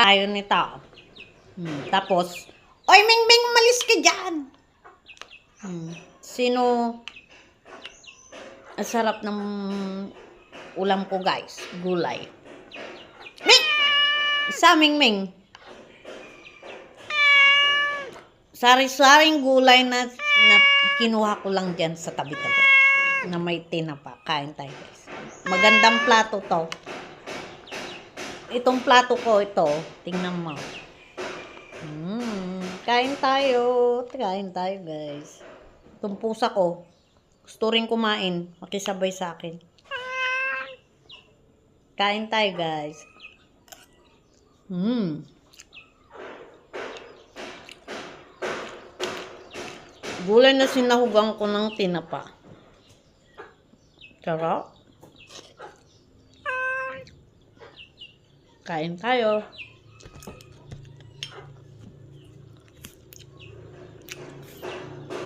Ayaw nito. Tapos, oy, Ming Ming, malis ka dyan. Sino, ang sarap ng ulam ko, guys. Gulay. Ming! Isa, Ming Ming. Sari-saring gulay na kinuha ko lang dyan sa tabi-tabi. Na may tinapa. Kain tayo, guys. Magandang plato to. Itong plato ko, ito. Tingnan mo. Kain tayo. Kain tayo, guys. Itong pusa ko. Gusto rin kumain. Makisabay sa akin. Kain tayo, guys. Gulay na sinahugang ko ng tinapa. Sarap. Kain tayo.